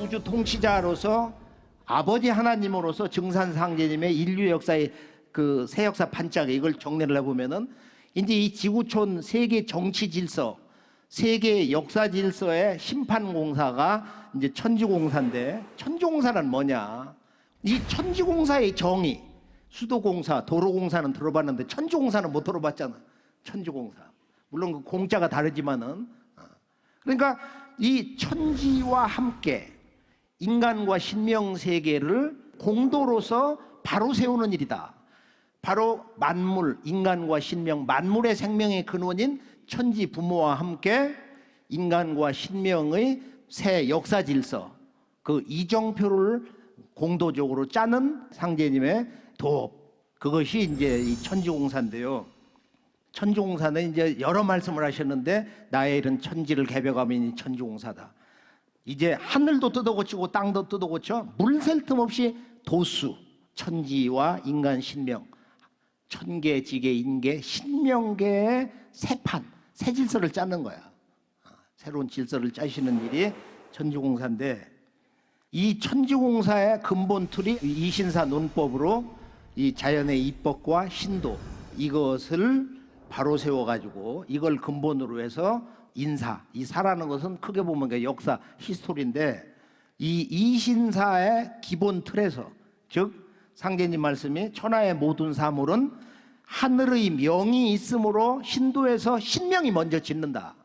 우주 통치자로서 아버지 하나님으로서 증산상제님의 인류 역사의 그 새 역사 판짜기 이걸 정리를 해보면은 이제 이 지구촌 세계 정치 질서, 세계 역사 질서의 심판공사가 이제 천지공사인데, 천지공사는 뭐냐? 이 천지공사의 정의, 수도공사, 도로공사는 들어봤는데 천지공사는 못 들어봤잖아. 천지공사. 물론 그 공자가 다르지만은, 그러니까 이 천지와 함께 인간과 신명 세계를 공도로서 바로 세우는 일이다. 바로 만물, 인간과 신명, 만물의 생명의 근원인 천지 부모와 함께 인간과 신명의 새 역사 질서, 그 이정표를 공도적으로 짜는 상제님의 도업, 그것이 이제 이 천지공사인데요. 천지공사는 이제 여러 말씀을 하셨는데, 나의 일은 천지를 개벽하면 천지공사다. 이제 하늘도 뜯어고치고 땅도 뜯어고쳐 물 셀 틈 없이 도수, 천지와 인간 신명, 천계, 지계, 인계, 신명계의 새판, 새 질서를 짜는 거야. 새로운 질서를 짜시는 일이 천지공사인데, 이 천지공사의 근본 틀이 이신사 논법으로 이 자연의 이법과 신도, 이것을 바로 세워가지고 이걸 근본으로 해서 인사, 이 사라는 것은 크게 보면 역사, 히스토리인데, 이 이신사의 기본 틀에서, 즉 상제님 말씀이 천하의 모든 사물은 하늘의 명이 있으므로 신도에서 신명이 먼저 짓는다.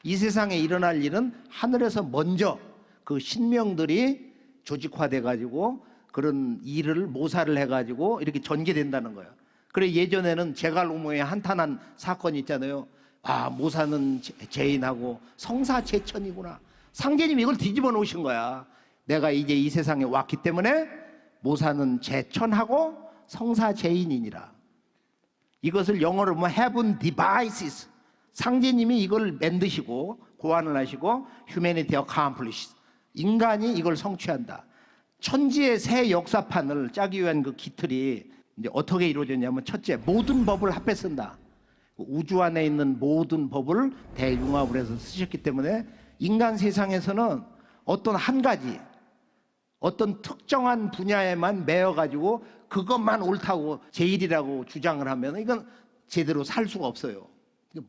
이 세상에 일어날 일은 하늘에서 먼저 그 신명들이 조직화돼 가지고 그런 일을 모사를 해 가지고 이렇게 전개된다는 거예요. 그래, 예전에는 제갈로모의 한탄한 사건이 있잖아요. 아, 모사는 죄인하고 성사 제천이구나. 상제님이 이걸 뒤집어 놓으신 거야. 내가 이제 이 세상에 왔기 때문에 모사는 제천하고 성사 죄인이니라. 이것을 영어로 보면 heaven devices. 상제님이 이걸 만드시고 고안을 하시고 humanity accomplished. 인간이 이걸 성취한다. 천지의 새 역사판을 짜기 위한 그 기틀이 이제 어떻게 이루어졌냐면, 첫째, 모든 법을 합해 쓴다. 우주 안에 있는 모든 법을 대융합을 해서 쓰셨기 때문에 인간 세상에서는 어떤 한 가지, 어떤 특정한 분야에만 매여가지고 그것만 옳다고 제일이라고 주장을 하면 이건 제대로 살 수가 없어요.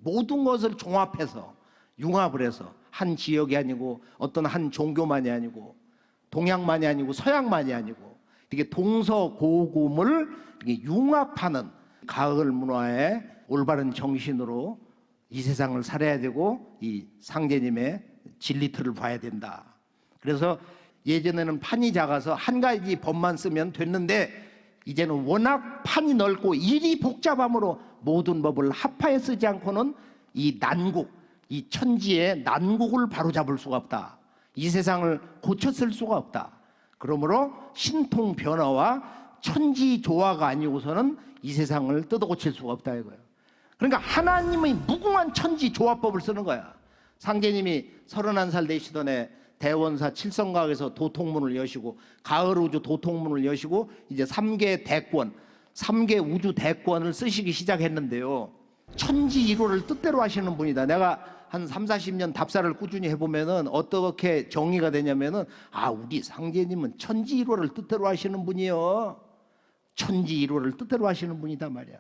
모든 것을 종합해서 융합을 해서 한 지역이 아니고 어떤 한 종교만이 아니고 동양만이 아니고 서양만이 아니고 이렇게 동서고금을 이렇게 융합하는 가을 문화의 올바른 정신으로 이 세상을 살아야 되고 이 상제님의 진리틀을 봐야 된다. 그래서 예전에는 판이 작아서 한 가지 법만 쓰면 됐는데, 이제는 워낙 판이 넓고 일이 복잡함으로 모든 법을 합하여 쓰지 않고는 이 난국, 이 천지의 난국을 바로잡을 수가 없다. 이 세상을 고쳐 쓸 수가 없다. 그러므로 신통 변화와 천지 조화가 아니고서는 이 세상을 뜯어 고칠 수가 없다 이거예요. 그러니까 하나님의 무궁한 천지 조화법을 쓰는 거야. 상제님이 31살 되시던 해 대원사 칠성각에서 도통문을 여시고 가을 우주 도통문을 여시고 이제 3개 대권, 3개 우주 대권을 쓰시기 시작했는데요. 천지 일호를 뜻대로 하시는 분이다. 내가 한 30-40년 답사를 꾸준히 해보면은 어떻게 정의가 되냐면은, 아, 우리 상제님은 천지 일호를 뜻대로 하시는 분이요. 천지 일호를 뜻대로 하시는 분이다 말이야.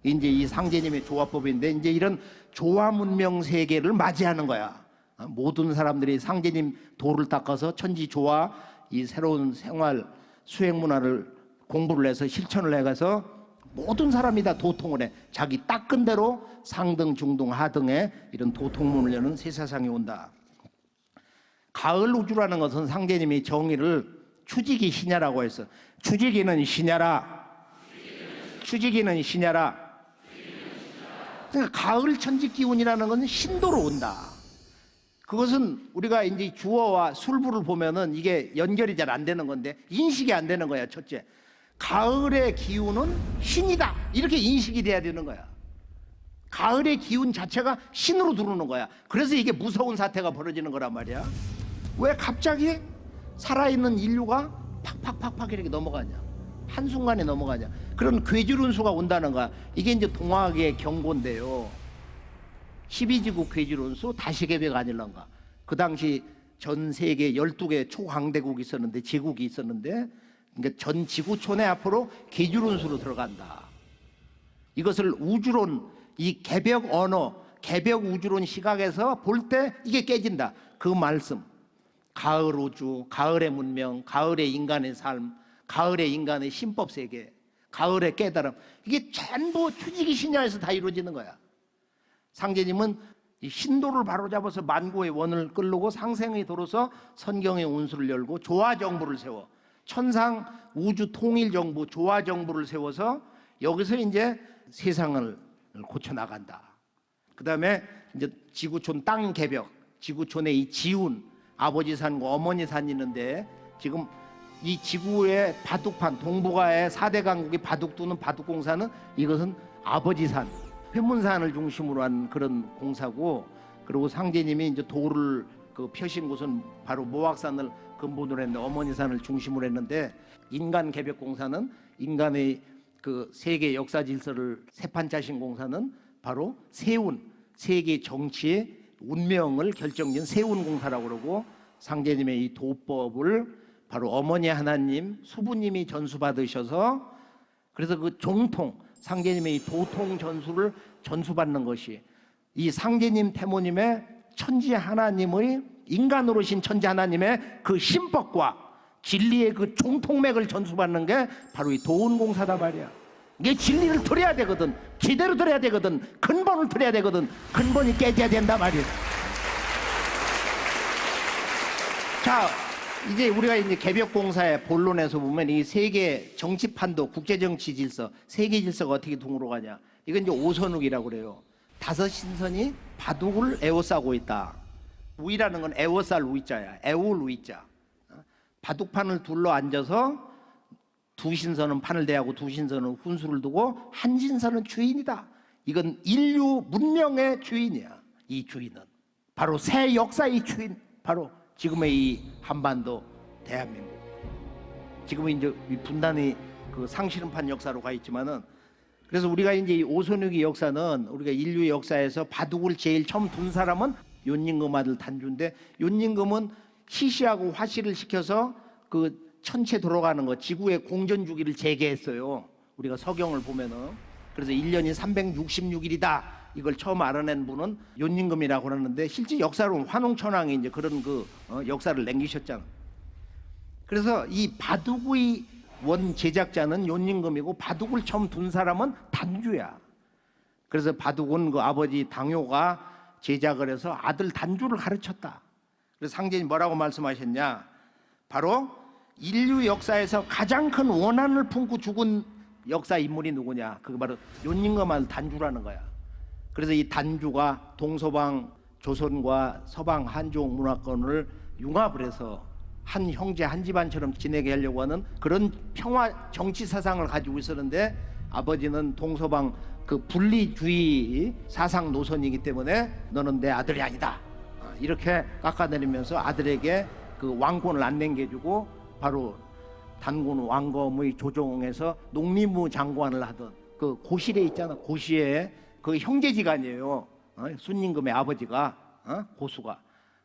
이제 이 상제님의 조화법인데, 이제 이런 조화 문명 세계를 맞이하는 거야. 모든 사람들이 상제님 도를 닦아서 천지 조화, 이 새로운 생활 수행 문화를 공부를 해서 실천을 해가서 모든 사람이 다 도통을 해. 자기 닦은 대로 상등, 중등, 하등의 이런 도통문을 여는 새 세상이 온다. 가을 우주라는 것은 상제님이 정의를 추지기 신야라고 해서, 추지기는 신야라, 추지기는 신야라. 그러니까 가을 천지 기운이라는 것은 신도로 온다. 그것은 우리가 이제 주어와 술부를 보면은 이게 연결이 잘 안 되는 건데, 인식이 안 되는 거야. 첫째, 가을의 기운은 신이다, 이렇게 인식이 돼야 되는 거야. 가을의 기운 자체가 신으로 들어오는 거야. 그래서 이게 무서운 사태가 벌어지는 거란 말이야. 왜 갑자기 살아있는 인류가 팍팍팍팍 이렇게 넘어가냐, 한순간에 넘어가냐, 그런 괴질운수가 온다는 거야. 이게 이제 동화계의 경고인데요. 12지구 괴질운수 다시계백 아닐런가. 그 당시 전 세계 12개 초강대국이 있었는데, 제국이 있었는데, 그러니까 전 지구촌에 앞으로 계주론수로 들어간다. 이것을 우주론, 이 개벽 언어, 개벽 우주론 시각에서 볼 때 이게 깨진다. 그 말씀. 가을 우주, 가을의 문명, 가을의 인간의 삶, 가을의 인간의 신법 세계, 가을의 깨달음. 이게 전부 추지기 신야에서 다 이루어지는 거야. 상제님은 이 신도를 바로잡아서 만고의 원을 끌고 상생의 도로서 선경의 운수를 열고 조화정부를 세워 천상 우주 통일 정부 조화정부를 세워서 여기서 이제 세상을 고쳐 나간다. 그다음에 이제 지구촌 땅 개벽, 지구촌의 이 지운 아버지 산과 어머니 산이 있는데, 지금 이 지구의 바둑판, 동북아의 4대 강국이 바둑 두는 바둑공사는 이것은 아버지 산, 회문산을 중심으로 한 그런 공사고, 그리고 상제님이 이제 도를 그 펴신 곳은 바로 모악산을 근본으로 했는데, 어머니 산을 중심으로 했는데, 인간 개벽 공사는 인간의 그 세계 역사 질서를 세판 짜신 공사는 바로 세운 세계 정치의 운명을 결정짓는 세운 공사라고 그러고, 상제님의 이 도법을 바로 어머니 하나님 수부님이 전수받으셔서, 그래서 그 종통 상제님의 이 도통 전수를 전수받는 것이 이 상제님 태모님의 천지 하나님의 인간으로 신 천지 하나님의 그 신법과 진리의 그 종통맥을 전수받는 게 바로 이 도운공사다 말이야. 이게 진리를 들어야 되거든. 제대로 들어야 되거든. 근본을 들어야 되거든. 근본이 깨져야 된다 말이야. 자, 이제 우리가 이제 개벽공사의 본론에서 보면 이 세계 정치판도, 국제정치 질서, 세계 질서가 어떻게 동으로 가냐. 이건 이제 오선욱이라고 그래요. 다섯 신선이 바둑을 에워싸고 있다. 우이라는 건 에워쌀 우이자야. 에울 우이자. 바둑판을 둘러 앉아서 두 신선은 판을 대하고 두 신선은 훈수를 두고 한 신선은 주인이다. 이건 인류 문명의 주인이야. 이 주인은 바로 새 역사의 주인, 바로 지금의 이 한반도 대한민국. 지금은 이제 이 분단의 그 상실음판 역사로 가 있지만은, 그래서 우리가 이제 이 오선욱의 역사는 우리가 인류의 역사에서 바둑을 제일 처음 둔 사람은 윤임금 아들 단주인데, 윤임금은 시시하고 화씨를 시켜서 그 천체 돌아가는 거, 지구의 공전 주기를 재개했어요. 우리가 서경을 보면은. 그래서 1년이 366일이다. 이걸 처음 알아낸 분은 윤임금이라고 하는데, 실제 역사로 환웅천왕이 이제 그런 그 역사를 남기셨잖아. 그래서 이 바둑의 원 제작자는 윤임금이고, 바둑을 처음 둔 사람은 단주야. 그래서 바둑은 그 아버지 당요가 제작을 해서 아들 단주를 가르쳤다. 그래서 상제님 뭐라고 말씀하셨냐? 바로 인류 역사에서 가장 큰 원한을 품고 죽은 역사 인물이 누구냐? 그게 바로 윤임금 아들 단주라는 거야. 그래서 이 단주가 동서방 조선과 서방 한족 문화권을 융합을 해서 한 형제 한 집안처럼 지내게 하려고 하는 그런 평화 정치 사상을 가지고 있었는데, 아버지는 동서방 그 분리주의 사상 노선이기 때문에 너는 내 아들이 아니다, 이렇게 깎아내리면서 아들에게 그 왕권을 안 남겨주고, 바로 단군 왕검의 조정에서 농림부 장관을 하던 그 고실에 있잖아. 고시에 그 형제지간이에요. 순임금의 아버지가 고수가.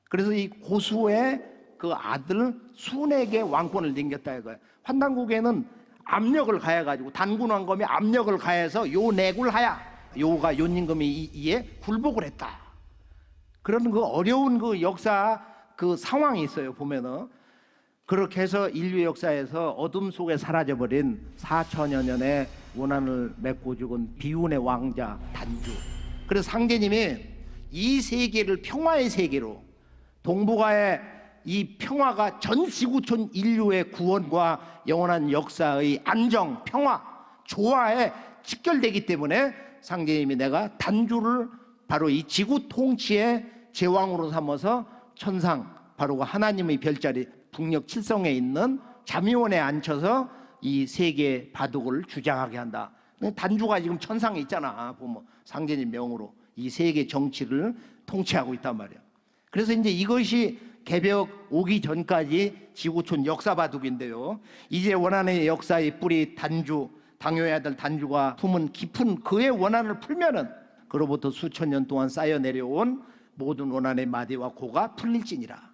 그래서 이 고수의 그 아들 순에게 왕권을 넘겼다 이거야. 환단국에는 압력을 가해가지고, 단군 왕검이 압력을 가해서 요 내굴 하야, 요가 윤임금이 이에 굴복을 했다. 그런 그 어려운 그 역사 그 상황이 있어요. 보면은 그렇게 해서 인류 역사에서 어둠 속에 사라져버린 4천여 년의 원한을 맺고 죽은 비운의 왕자 단주. 그래서 상제님이 이 세계를 평화의 세계로, 동북아의 이 평화가 전 지구촌 인류의 구원과 영원한 역사의 안정, 평화, 조화에 직결되기 때문에 상제님이 내가 단주를 바로 이 지구 통치의 제왕으로 삼아서 천상, 바로 그 하나님의 별자리 북녘 칠성에 있는 잠의원에 앉혀서 이 세계 바둑을 주장하게 한다. 단주가 지금 천상에 있잖아. 보면 상제님 명으로 이 세계 정치를 통치하고 있단 말이야. 그래서 이제 이것이 개벽 오기 전까지 지구촌 역사 바둑인데요. 이제 원한의 역사의 뿌리 단주, 당요의 아들 단주가 품은 깊은 그의 원한을 풀면은 그로부터 수천 년 동안 쌓여 내려온 모든 원한의 마디와 고가 풀릴지니라.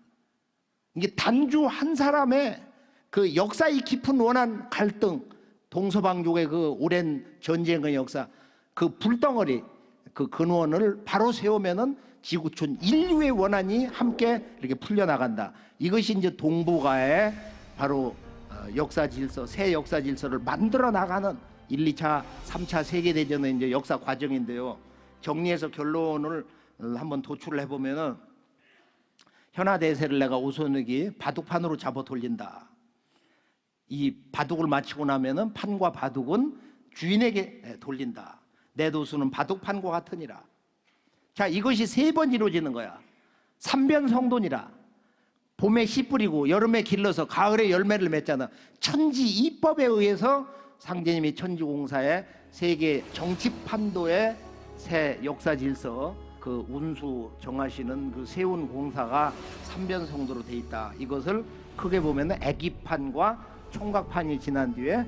이게 단주 한 사람의 그 역사의 깊은 원한 갈등, 동서방족의 그 오랜 전쟁의 역사, 그 불덩어리, 그 근원을 바로 세우면은 지구촌 인류의 원한이 함께 이렇게 풀려나간다. 이것이 이제 동북아의 바로 역사 질서, 새 역사 질서를 만들어 나가는 1, 2차, 3차 세계대전의 이제 역사 과정인데요. 정리해서 결론을 한번 도출을 해보면은 현아대세를 내가 오손흙이 바둑판으로 잡아 돌린다. 이 바둑을 마치고 나면은 판과 바둑은 주인에게 돌린다. 내 도수는 바둑판과 같으니라. 자, 이것이 3번 이루어지는 거야. 삼변성돈이라. 봄에 씨 뿌리고 여름에 길러서 가을에 열매를 맺잖아. 천지 이법에 의해서 상제님이 천지공사의 세계 정치판도의 새 역사 질서, 그 운수 정하시는 그 세운 공사가 삼변성도로 돼 있다. 이것을 크게 보면 애기판과 총각판이 지난 뒤에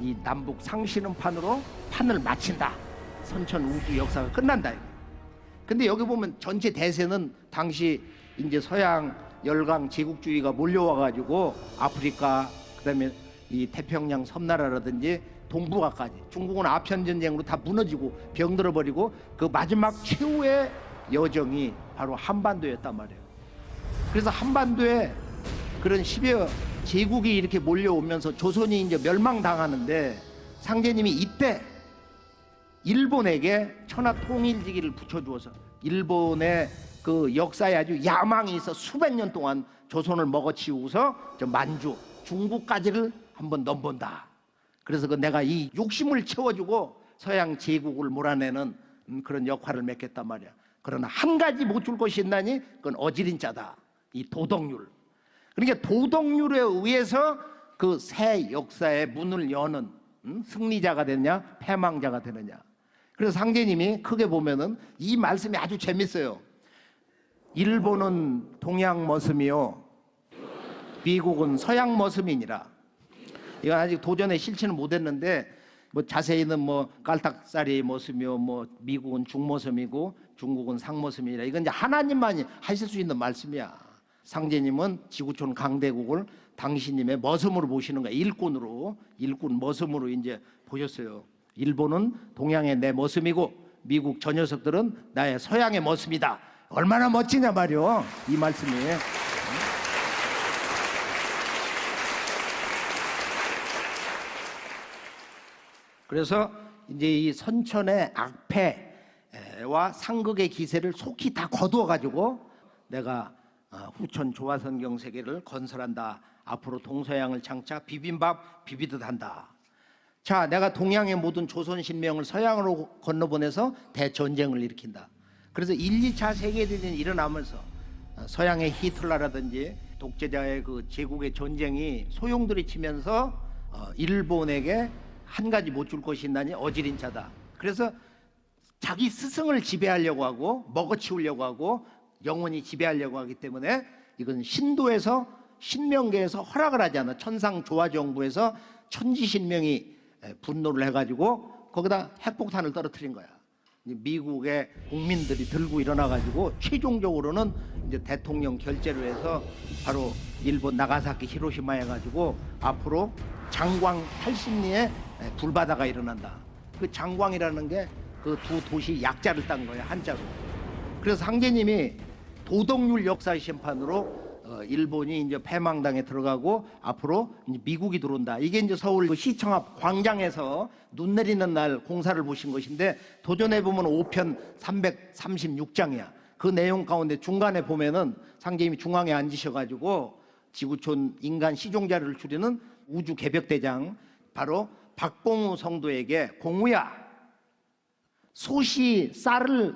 이 남북 상신음판으로 판을 마친다. 선천 우주 역사가 끝난다. 근데 여기 보면 전체 대세는 당시 이제 서양 열강 제국주의가 몰려와 가지고 아프리카, 그다음에 이 태평양 섬나라라든지 동북아까지, 중국은 아편 전쟁으로 다 무너지고 병들어 버리고 그 마지막 최후의 여정이 바로 한반도였단 말이에요. 그래서 한반도에 그런 10여 제국이 이렇게 몰려오면서 조선이 이제 멸망당하는데 상제님이 이때 일본에게 천하 통일지기를 붙여주어서 일본의 그 역사에 아주 야망이 있어 수백 년 동안 조선을 먹어치우고서 저 만주, 중국까지를 한번 넘본다. 그래서 그 내가 이 욕심을 채워주고 서양 제국을 몰아내는 그런 역할을 맺겠단 말이야. 그러나 한 가지 못 줄 것이 있나니 그건 어지린 자다. 이 도덕률. 그러니까 도덕률에 의해서 그 새 역사의 문을 여는 승리자가 되느냐 패망자가 되느냐. 그래서 상제님이 크게 보면은 이 말씀이 아주 재밌어요. 일본은 동양 머슴이요 미국은 서양 머슴이니라. 이건 아직 도전에 실천을 못했는데 뭐 자세히는 뭐 깔딱살이 머슴이요, 뭐 미국은 중머슴이고 중국은 상머슴이라. 이건 이제 하나님만이 하실 수 있는 말씀이야. 상제님은 지구촌 강대국을 당신님의 머슴으로 보시는 거야. 일꾼으로, 일꾼 머슴으로 이제 보셨어요. 일본은 동양의 내 머슴이고 미국 저 녀석들은 나의 서양의 머슴이다. 얼마나 멋지냐 말이요. 이 말씀이. 그래서 이제 이 선천의 악패와 상극의 기세를 속히 다 거두어 가지고 내가 후천 조화선경 세계를 건설한다. 앞으로 동서양을 장차 비빔밥 비비듯 한다. 자, 내가 동양의 모든 조선 신명을 서양으로 건너보내서 대전쟁을 일으킨다. 그래서 1, 2차 세계대전이 일어나면서 서양의 히틀러라든지 독재자의 그 제국의 전쟁이 소용돌이 치면서 일본에게 한 가지 못 줄 것이 있나니 어지린 자다. 그래서 자기 스승을 지배하려고 하고 먹어치우려고 하고 영원히 지배하려고 하기 때문에 이건 신도에서 신명계에서 허락을 하지 않아. 천상조화정부에서 천지신명이 분노를 해가지고 거기다 핵폭탄을 떨어뜨린 거야. 미국의 국민들이 들고 일어나가지고 최종적으로는 이제 대통령 결재를 해서 바로 일본 나가사키 히로시마 해가지고 앞으로 장광 80리에 불바다가 일어난다. 그 장광이라는 게 그 두 도시 약자를 딴 거예요, 한자로. 그래서 상제님이 도덕률 역사 심판으로 일본이 이제 패망당에 들어가고 앞으로 이제 미국이 들어온다. 이게 이제 서울 그 시청 앞 광장에서 눈 내리는 날 공사를 보신 것인데 도전해 보면 5편 336장이야. 그 내용 가운데 중간에 보면은 상제님이 중앙에 앉으셔가지고 지구촌 인간 시종자를 줄이는 우주 개벽대장 바로 박봉우 성도에게 공우야, 소시 쌀을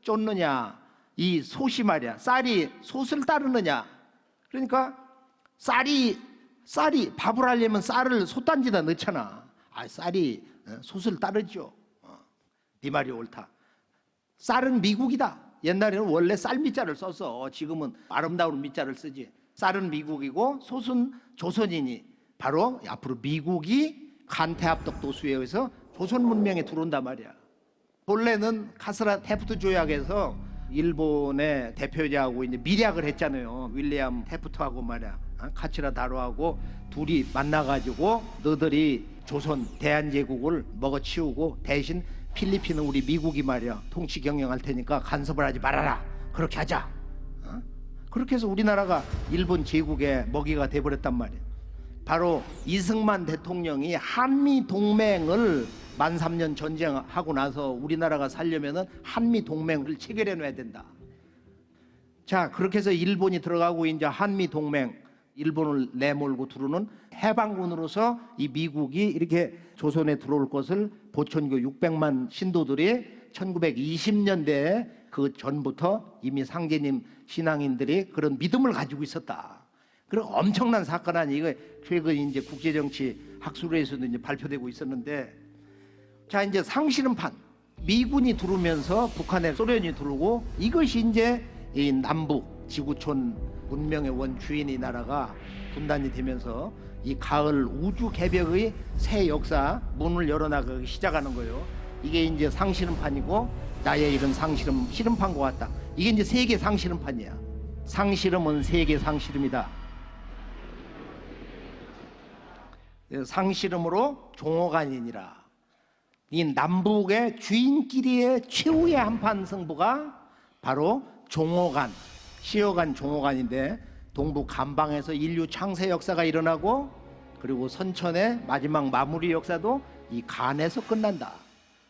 쫓느냐, 이 솥이 말이야, 쌀이 솥을 따르느냐. 그러니까 쌀이 밥을 하려면 쌀을 솥단지다 넣잖아. 쌀이 솥을 따르죠. 네 말이 옳다. 쌀은 미국이다. 옛날에는 원래 쌀 밑자를 써서 지금은 아름다운 밑자를 쓰지. 쌀은 미국이고 솥은 조선이니 바로 앞으로 미국이 간태합덕 도수에 의해서 조선 문명에 들어온단 말이야. 본래는 카스라 테프트 조약에서 일본의 대표자하고 이제 밀약을 했잖아요. 윌리엄 테프트하고 말이야. 카츠라 다로하고 둘이 만나가지고 너들이 조선 대한제국을 먹어치우고 대신 필리핀은 우리 미국이 말이야 통치 경영할 테니까 간섭을 하지 말아라. 그렇게 하자. 그렇게 해서 우리나라가 일본 제국의 먹이가 돼버렸단 말이야. 바로 이승만 대통령이 한미 동맹을 13년 전쟁하고 나서 우리나라가 살려면은 한미 동맹을 체결해 놔야 된다. 자, 그렇게 해서 일본이 들어가고 이제 한미 동맹, 일본을 내몰고 들어오는 해방군으로서 이 미국이 이렇게 조선에 들어올 것을 보천교 600만 신도들이 1920년대에 그 전부터 이미 상제님 신앙인들이 그런 믿음을 가지고 있었다. 그리고 엄청난 사건 아니 이거 최근 이제 국제정치 학술회에서도 이제 발표되고 있었는데, 자 이제 상실음판 미군이 들어오면서 북한에 소련이 들어오고 이것이 이제 이 남북 지구촌 문명의 원주인이 나라가 분단이 되면서 이 가을 우주 개벽의 새 역사 문을 열어나가기 시작하는 거예요. 이게 이제 상실음판이고 나의 이런 상실음 실음판과 같다. 이게 이제 세계 상실음판이야. 상실음은 세계 상실음이다. 상실음으로 종호간이니라. 이 남북의 주인끼리의 최후의 한판 승부가 바로 종호간, 시어간 종호간인데, 동북 간방에서 인류 창세 역사가 일어나고 그리고 선천의 마지막 마무리 역사도 이 간에서 끝난다.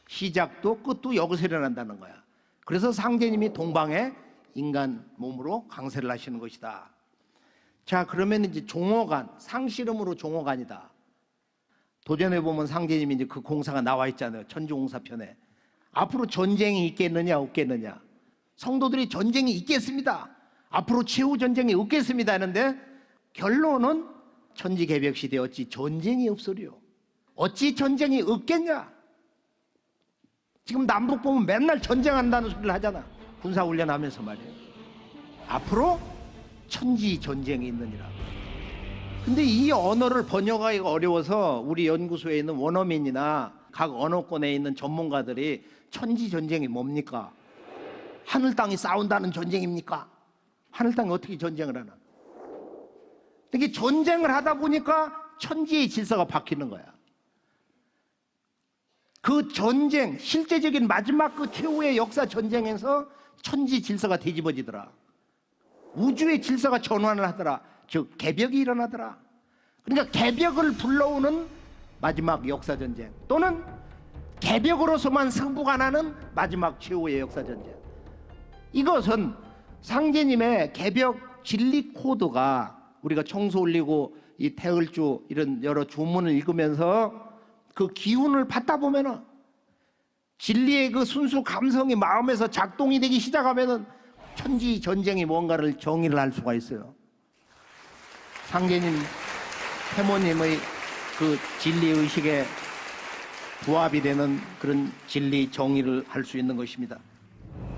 시작도 끝도 여기서 일어난다는 거야. 그래서 상제님이 동방에 인간 몸으로 강세를 하시는 것이다. 자, 그러면 이제 종호간, 상실음으로 종호간이다. 도전해 보면 상제님이 이제 그 공사가 나와 있잖아요. 천주공사편에. 앞으로 전쟁이 있겠느냐 없겠느냐. 성도들이 전쟁이 있겠습니다. 앞으로 최후 전쟁이 없겠습니다 하는데 결론은 천지개벽 시대 어찌 전쟁이 없으리요. 어찌 전쟁이 없겠냐. 지금 남북 보면 맨날 전쟁한다는 소리를 하잖아. 군사훈련하면서 말이에요. 앞으로 천지 전쟁이 있느니라. 근데 이 언어를 번역하기가 어려워서 우리 연구소에 있는 원어민이나 각 언어권에 있는 전문가들이 천지 전쟁이 뭡니까? 하늘 땅이 싸운다는 전쟁입니까? 하늘 땅이 어떻게 전쟁을 하나? 이게 전쟁을 하다 보니까 천지의 질서가 바뀌는 거야. 그 전쟁, 실제적인 마지막 그 최후의 역사 전쟁에서 천지 질서가 뒤집어지더라. 우주의 질서가 전환을 하더라. 즉 개벽이 일어나더라. 그러니까 개벽을 불러오는 마지막 역사 전쟁, 또는 개벽으로서만 승부가 나는 마지막 최후의 역사 전쟁. 이것은 상제님의 개벽 진리 코드가 우리가 청소 올리고 이 태을주 이런 여러 주문을 읽으면서 그 기운을 받다 보면은 진리의 그 순수 감성이 마음에서 작동이 되기 시작하면은 천지 전쟁이 뭔가를 정의를 할 수가 있어요. 상제님, 태모님의 그 진리 의식에 부합이 되는 그런 진리 정의를 할 수 있는 것입니다.